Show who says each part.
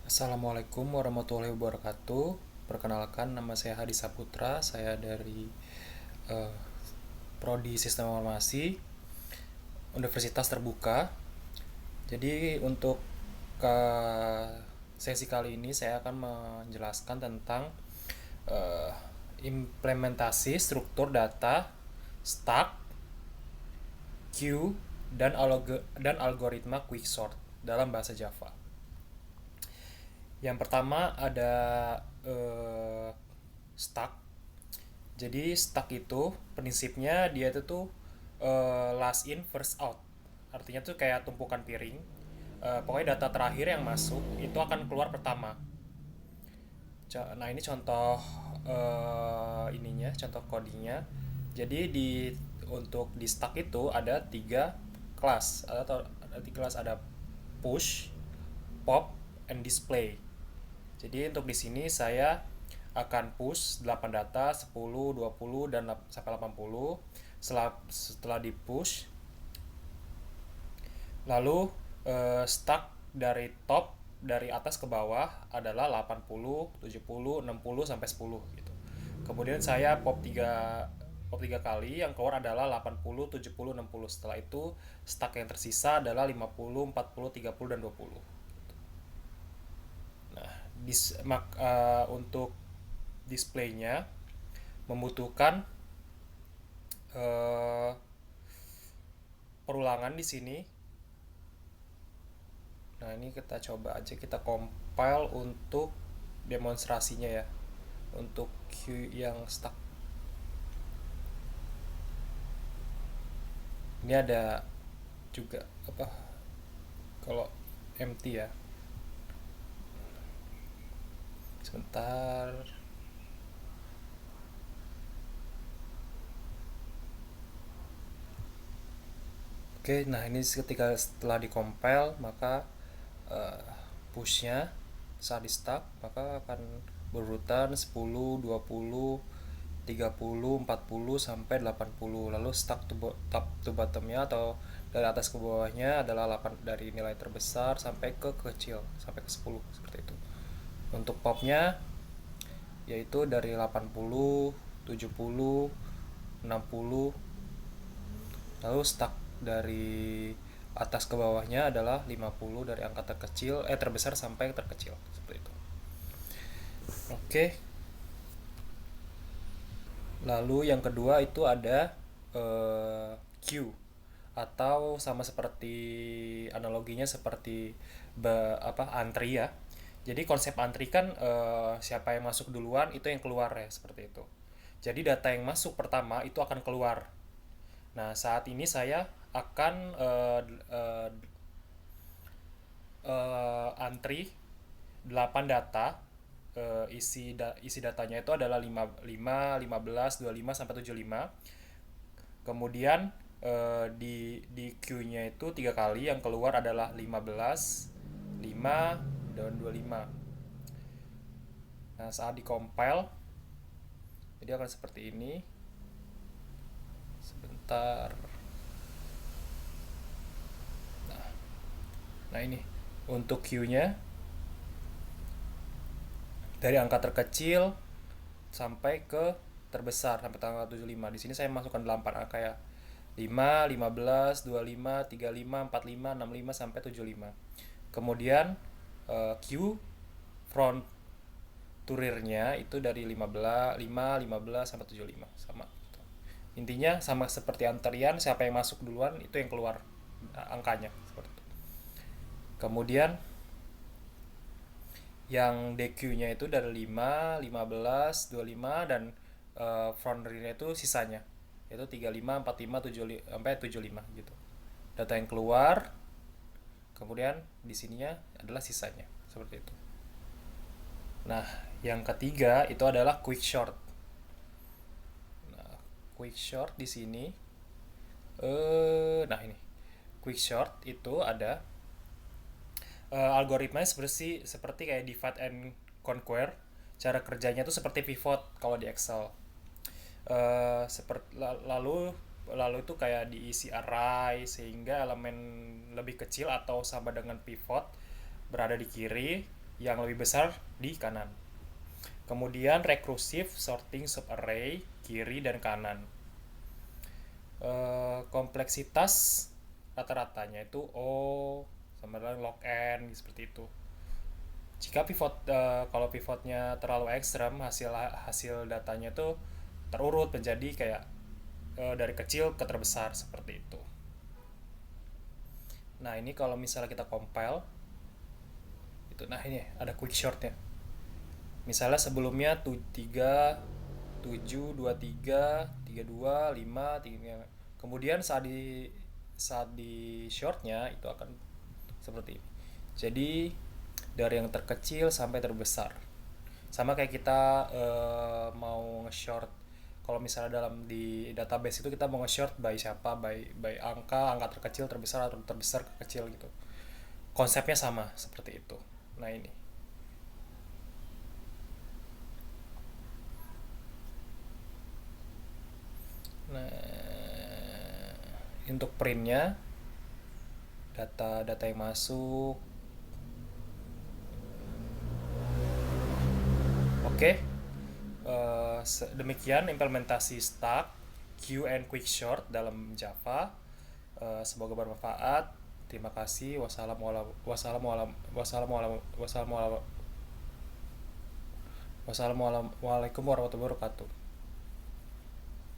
Speaker 1: Assalamualaikum warahmatullahi wabarakatuh. Perkenalkan, nama saya Hadi Saputra. Saya dari eh, Prodi Sistem Informasi Universitas Terbuka. Jadi untuk ke sesi kali ini saya akan menjelaskan tentang eh, implementasi struktur data, stack, queue, dan algoritma quicksort dalam bahasa Java. Yang pertama ada stack. Jadi stack itu prinsipnya dia itu tuh last in first out. Artinya tuh kayak tumpukan piring. Pokoknya data terakhir yang masuk itu akan keluar pertama. Nah ini contoh contoh codingnya. Jadi untuk di stack itu ada tiga kelas. Ada tiga kelas, ada push, pop, and display. Jadi untuk di sini saya akan push 8 data 10, 20 dan sampai 80. Setelah di push, lalu stack dari top dari atas ke bawah adalah 80, 70, 60 sampai 10 gitu. Kemudian saya pop 3 kali, yang keluar adalah 80, 70, 60. Setelah itu stack yang tersisa adalah 50, 40, 30 dan 20. Nah, untuk displaynya membutuhkan eh, perulangan di sini. Nah, ini kita coba aja kita compile untuk demonstrasinya ya. Untuk queue yang stuck. Ini ada juga apa kalau empty ya. Sebentar. Oke, nah ini ketika setelah di compile maka eh, pushnya saat di start maka akan berurutan 10, 20, 30, 40 sampai 80. Lalu stack top to bottomnya atau dari atas ke bawahnya adalah 8, dari nilai terbesar sampai ke kecil sampai ke 10 seperti itu. Untuk popnya yaitu dari 80, 70, 60. Lalu stack dari atas ke bawahnya adalah 50, dari angka terbesar sampai terkecil seperti itu. Oke. Lalu yang kedua itu ada queue, atau sama seperti analoginya seperti antri ya. Jadi konsep antri kan siapa yang masuk duluan itu yang keluar ya, seperti itu. Jadi data yang masuk pertama itu akan keluar. Nah, saat ini saya akan antri 8 data. Isi datanya itu adalah 5, 15, 25 sampai 75. Kemudian di queue-nya itu 3 kali, yang keluar adalah 15, 5 dan 25. Nah, saat di compile jadi akan seperti ini. Sebentar. Nah, ini untuk queue-nya dari angka terkecil sampai ke terbesar sampai tanggal 75. Di sini saya masukkan 8 angka ya. 5, 15, 25, 35, 45, 65 sampai 75. Kemudian Q front to rear-nya itu dari 15, 5, 15 sampai 75 sama. Intinya sama seperti antrian, siapa yang masuk duluan itu yang keluar angkanya seperti itu. Kemudian yang DQ-nya itu dari 5, 15, 25 dan front rear-nya itu sisanya yaitu 35, 45, 75 sampai 75 gitu. Data yang keluar, kemudian di sininya adalah sisanya seperti itu. Nah, yang ketiga itu adalah quick short. Nah, quick short di sini nah ini. Quick short itu ada algoritmanya seperti kayak divide and conquer. Cara kerjanya tuh seperti pivot kalau di Excel. Seperti lalu itu kayak diisi array sehingga elemen lebih kecil atau sama dengan pivot berada di kiri. yang lebih besar di kanan. Kemudian recursive sorting subarray kiri dan kanan. Kompleksitas rata-ratanya itu O sama dengan log n seperti itu. Jika kalau pivotnya terlalu ekstrem, hasil hasil datanya tuh terurut menjadi kayak dari kecil ke terbesar seperti itu. Nah ini kalau misalnya kita compile itu, nah ini ada quick shortnya. Misalnya sebelumnya 3 7 2 3 3 2 5 3, kemudian saat di shortnya itu akan seperti ini. Jadi dari yang terkecil sampai terbesar, sama kayak kita mau nge-short. Kalau misalnya dalam di database itu kita mau nge-short by siapa, by angka terkecil terbesar atau terbesar ke kecil gitu. Konsepnya sama seperti itu. Nah ini. Nah, untuk printnya, data yang masuk. Oke. Demikian implementasi stack queue and quick short dalam Java. Semoga bermanfaat. Terima kasih. Wassalamualaikum warahmatullahi wabarakatuh.